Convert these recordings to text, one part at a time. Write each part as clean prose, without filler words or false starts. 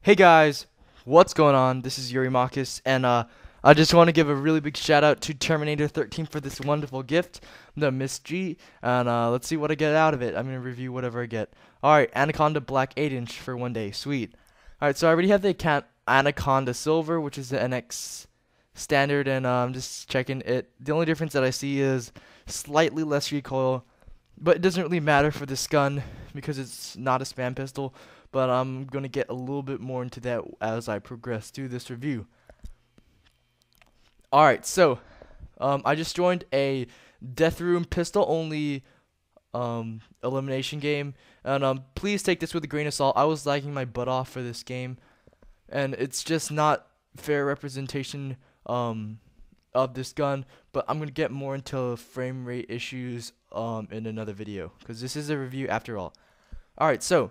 Hey guys, what's going on? This is Eurymachus, and I just want to give a really big shout out to Terminator 13 for this wonderful gift, the Miss G, and let's see what I get out of it. I'm gonna review whatever I get. All right, Anaconda Black 8-inch for one day, sweet. All right, so I already have the Anaconda Silver, which is the NX standard, and I'm just checking it. The only difference that I see is slightly less recoil, but it doesn't really matter for this gun because it's not a spam pistol. But I'm going to get a little bit more into that as I progress through this review. Alright, so I just joined a Death Room pistol only elimination game. And please take this with a grain of salt. I was lagging my butt off for this game. And it's just not fair representation of this gun. But I'm going to get more into frame rate issues in another video, because this is a review after all. Alright, so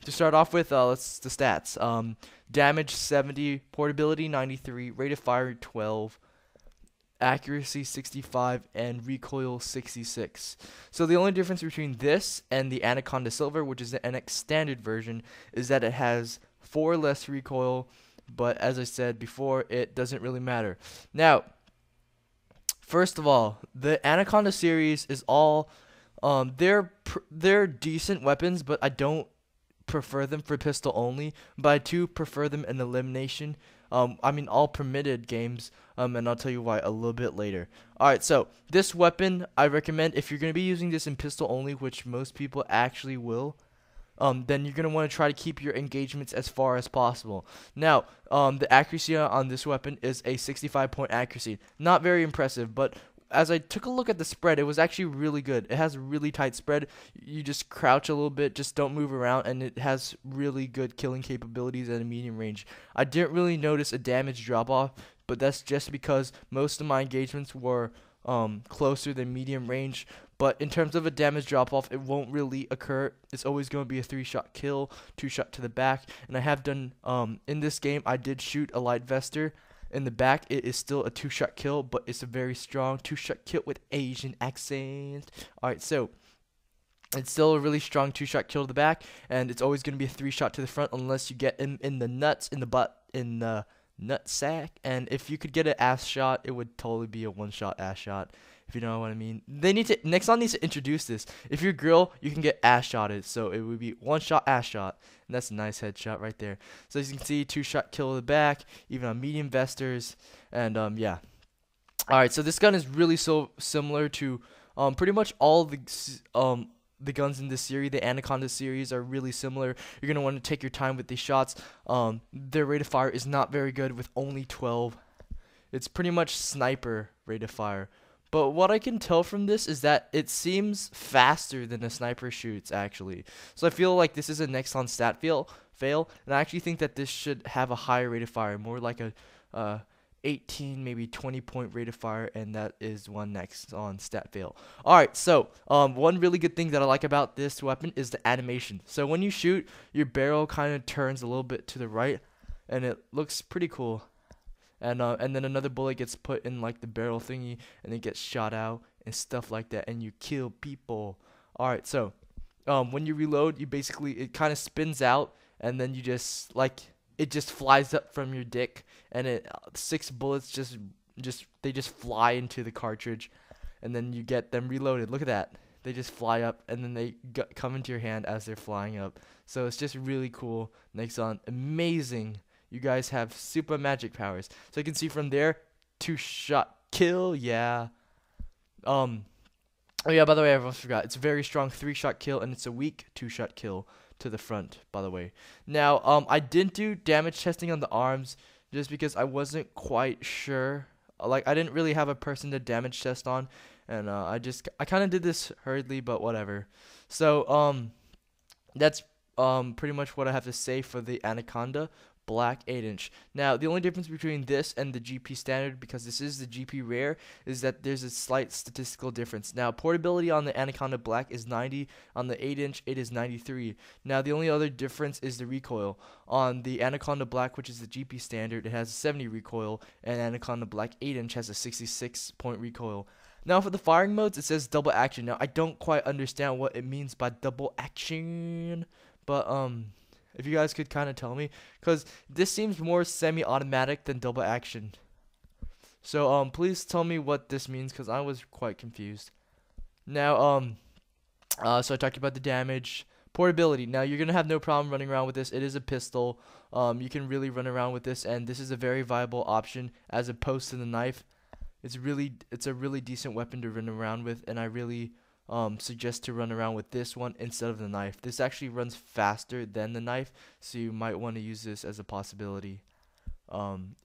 to start off with, the stats. Damage 70, portability 93, rate of fire 12, accuracy 65, and recoil 66. So the only difference between this and the Anaconda Silver, which is the NX standard version, is that it has 4 less recoil, but as I said before, it doesn't really matter. Now, first of all, the Anaconda series is all they're decent weapons, but I don't prefer them for pistol only, but I do prefer them in elimination. I mean all permitted games, and I'll tell you why a little bit later. Alright, so this weapon I recommend if you're going to be using this in pistol only, which most people actually will, then you're going to want to try to keep your engagements as far as possible. Now, the accuracy on this weapon is a 65-point accuracy. Not very impressive, but as I took a look at the spread, it was actually really good. It has a really tight spread. You just crouch a little bit, just don't move around, and it has really good killing capabilities at a medium range. I didn't really notice a damage drop off, but that's just because most of my engagements were closer than medium range. But in terms of a damage drop off, it won't really occur. It's always going to be a 3-shot kill, 2-shot to the back. And I have done in this game, I did shoot a light vester in the back. It is still a 2-shot kill, but it's a very strong 2-shot kill with Asian accent. Alright, so it's still a really strong 2-shot kill to the back, and it's always going to be a 3-shot to the front unless you get in the nuts, in the butt, in the nut sack. And if you could get an ass shot, it would totally be a 1-shot ass shot, if you know what I mean. They need to, Nexon needs to introduce this. If you're a girl, you can get ass shotted, so it would be 1-shot ass shot. And that's a nice headshot right there. So as you can see, 2-shot kill to the back, even on medium vesters, and yeah. Alright, so this gun is really so similar to pretty much all the guns in this series. The Anaconda series are really similar. You're going to want to take your time with these shots. Their rate of fire is not very good with only 12. It's pretty much sniper rate of fire. But what I can tell from this is that it seems faster than a sniper shoots, actually. So I feel like this is a Nexon stat fail, and I actually think that this should have a higher rate of fire, more like a 18, maybe 20-point rate of fire, and that is one Nexon stat fail. Alright, so one really good thing that I like about this weapon is the animation. So when you shoot, your barrel kind of turns a little bit to the right, and it looks pretty cool. And then another bullet gets put in like the barrel thingy, and it gets shot out and stuff like that, and you kill people. Alright, so when you reload, you basically, it kind of spins out, and then you just it just flies up from your dick, and 6 bullets they just fly into the cartridge, and then you get them reloaded. Look at that. They just fly up, and then they come into your hand as they're flying up. So it's just really cool. Nexon, amazing. You guys have super magic powers. So you can see from there, 2-shot kill, yeah. Oh yeah, by the way, I almost forgot. It's a very strong 3-shot kill, and it's a weak 2-shot kill to the front, by the way. Now, I didn't do damage testing on the arms just because I wasn't quite sure. Like, I didn't really have a person to damage test on, and I kind of did this hurriedly, but whatever. So, that's pretty much what I have to say for the Anaconda Black 8-inch. Now, the only difference between this and the GP standard, because this is the GP rare, is that there's a slight statistical difference. Now, portability on the Anaconda Black is 90. On the 8-inch, it is 93. Now, the only other difference is the recoil. On the Anaconda Black, which is the GP standard, it has a 70 recoil, and Anaconda Black 8-inch has a 66-point recoil. Now, for the firing modes, it says double action. Now, I don't quite understand what it means by double action, but If you guys could kind of tell me, because this seems more semi-automatic than double action. So please tell me what this means, because I was quite confused. Now so I talked about the damage, portability. Now you're gonna have no problem running around with this. It is a pistol. You can really run around with this, and this is a very viable option as opposed to the knife. It's a really decent weapon to run around with, and I really suggest to run around with this one instead of the knife. This actually runs faster than the knife, so you might want to use this as a possibility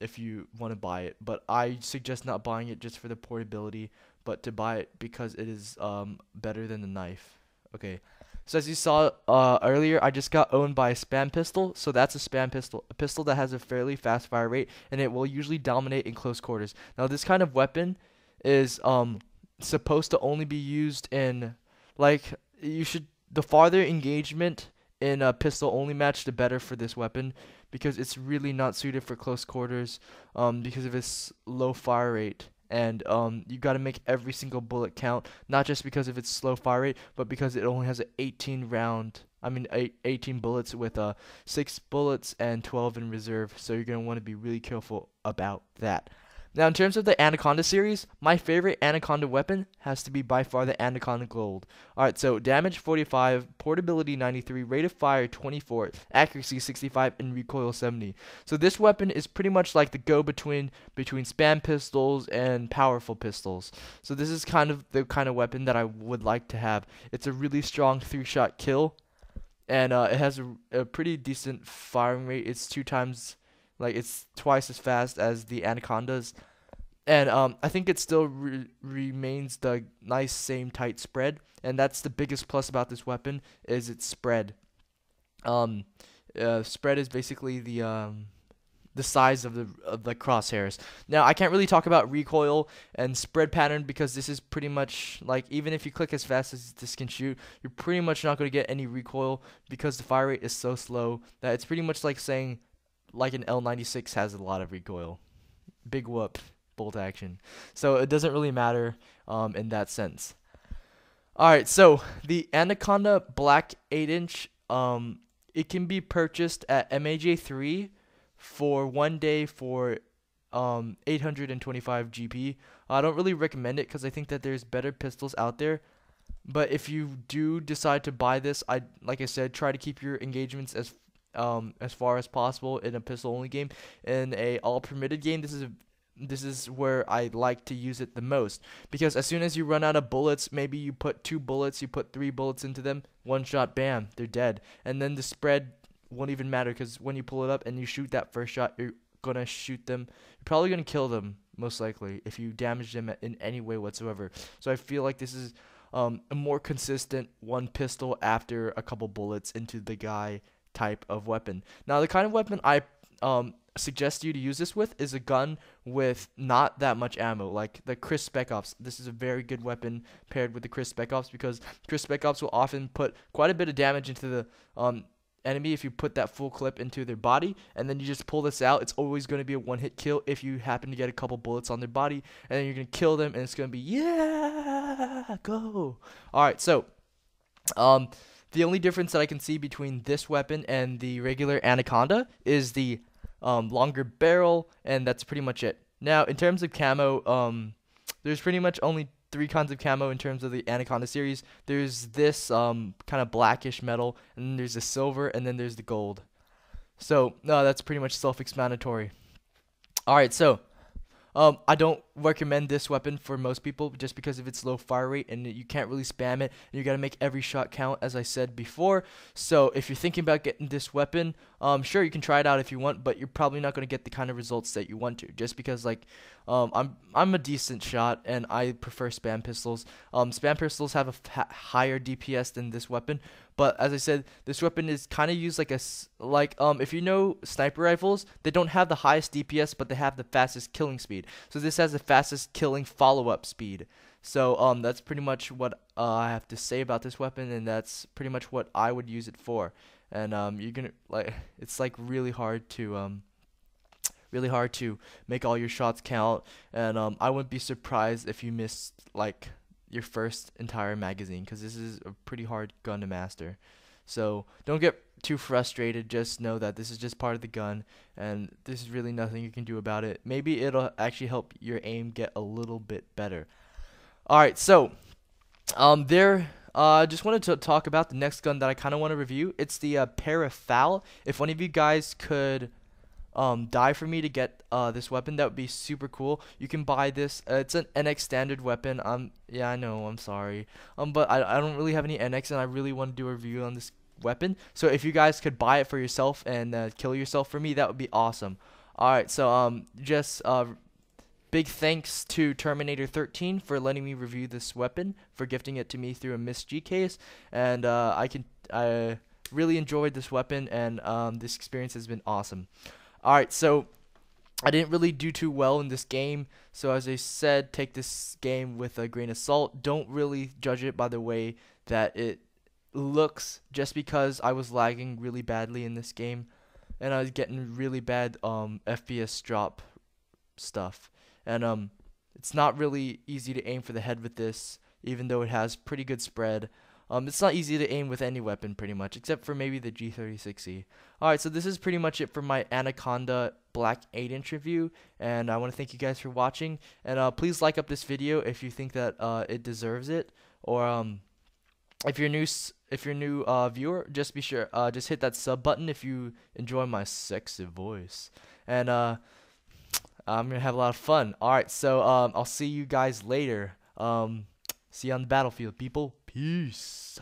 if you want to buy it. But I suggest not buying it just for the portability, but to buy it because it is better than the knife. Okay, so as you saw earlier, I just got owned by a spam pistol. So that's a spam pistol, a pistol that has a fairly fast fire rate, and it will usually dominate in close quarters. Now this kind of weapon is supposed to only be used in, like, the farther engagement in a pistol only match, the better for this weapon, because it's really not suited for close quarters because of its low fire rate. And you got to make every single bullet count, not just because of its slow fire rate, but because it only has an 18 bullets with 6 bullets and 12 in reserve. So you're going to want to be really careful about that. Now, in terms of the Anaconda series, my favorite Anaconda weapon has to be by far the Anaconda Gold. Alright, so damage 45, portability 93, rate of fire 24, accuracy 65, and recoil 70. So this weapon is pretty much like the go-between between spam pistols and powerful pistols. So this is kind of the kind of weapon that I would like to have. It's a really strong 3-shot kill, and it has a pretty decent firing rate. It's it's twice as fast as the Anacondas, and I think it still remains the nice same tight spread, and that's the biggest plus about this weapon is its spread. Spread is basically the size of the crosshairs. Now I can't really talk about recoil and spread pattern because this is pretty much like, even if you click as fast as this can shoot, you're pretty much not going to get any recoil because the fire rate is so slow that it's pretty much like saying like an L96 has a lot of recoil. Big whoop, bolt action. So it doesn't really matter in that sense. Alright, so the Anaconda Black 8-inch, it can be purchased at MAJ3 for 1 day for 825 GP. I don't really recommend it because I think that there's better pistols out there. But if you do decide to buy this, like I said, try to keep your engagements as far as possible in a pistol only game. In a all permitted game, this is where I like to use it the most, because as soon as you run out of bullets, maybe you put 2 bullets, you put 3 bullets into them, one shot, bam, they're dead. And then the spread won't even matter, because when you pull it up and you shoot that first shot, you're gonna shoot them. You're probably gonna kill them most likely if you damage them in any way whatsoever. So I feel like this is a more consistent one pistol after a couple bullets into the guy type of weapon. Now the kind of weapon I suggest you to use this with is a gun with not that much ammo, like the Chris Spec Ops. This is a very good weapon paired with the Chris Spec Ops, because Chris Spec Ops will often put quite a bit of damage into the enemy if you put that full clip into their body, and then you just pull this out. It's always going to be a one-hit kill if you happen to get a couple bullets on their body, and then you're going to kill them, and it's going to be, yeah, go. Alright, so the only difference that I can see between this weapon and the regular Anaconda is the longer barrel, and that's pretty much it. Now, in terms of camo, there's pretty much only 3 kinds of camo in terms of the Anaconda series. There's this kind of blackish metal, and then there's the silver, and then there's the gold. So, that's pretty much self-explanatory. Alright, so I don't recommend this weapon for most people just because of its low fire rate, and you can't really spam it, and you gotta make every shot count, as I said before. So if you're thinking about getting this weapon, sure, you can try it out if you want, but you're probably not gonna get the kind of results that you want to, just because, like, I'm a decent shot and I prefer spam pistols. Spam pistols have a higher DPS than this weapon, but as I said, this weapon is kind of used like if you know sniper rifles, they don't have the highest DPS, but they have the fastest killing speed. So this has the fastest killing follow-up speed. So that's pretty much what I have to say about this weapon, and that's pretty much what I would use it for. And you're gonna it's like really hard to make all your shots count, and I wouldn't be surprised if you missed like your first entire magazine, because this is a pretty hard gun to master. So don't get too frustrated, just know that this is just part of the gun, and this is really nothing you can do about it. Maybe it'll actually help your aim get a little bit better. Alright, so just wanted to talk about the next gun that I kind of want to review. It's the Parafal. If one of you guys could die for me to get this weapon, that would be super cool. You can buy this. It's an NX standard weapon. Yeah, I know, I'm sorry. But I don't really have any NX, and I really want to do a review on this weapon. So if you guys could buy it for yourself and kill yourself for me, that would be awesome. Alright, so just big thanks to Terminator 13 for letting me review this weapon, for gifting it to me through a Miss G case, and I really enjoyed this weapon, and this experience has been awesome. Alright, so I didn't really do too well in this game, so as I said, take this game with a grain of salt. Don't really judge it by the way that it looks, just because I was lagging really badly in this game, and I was getting really bad FPS drop stuff. And it's not really easy to aim for the head with this, even though it has pretty good spread. It's not easy to aim with any weapon pretty much, except for maybe the G36E. Alright, so this is pretty much it for my Anaconda Black 8-inch review, and I want to thank you guys for watching, and please like up this video if you think that it deserves it, or if you're new viewer, just be sure just hit that sub button if you enjoy my sexy voice, and I'm gonna have a lot of fun. Alright, so I'll see you guys later. See you on the battlefield, people. Peace.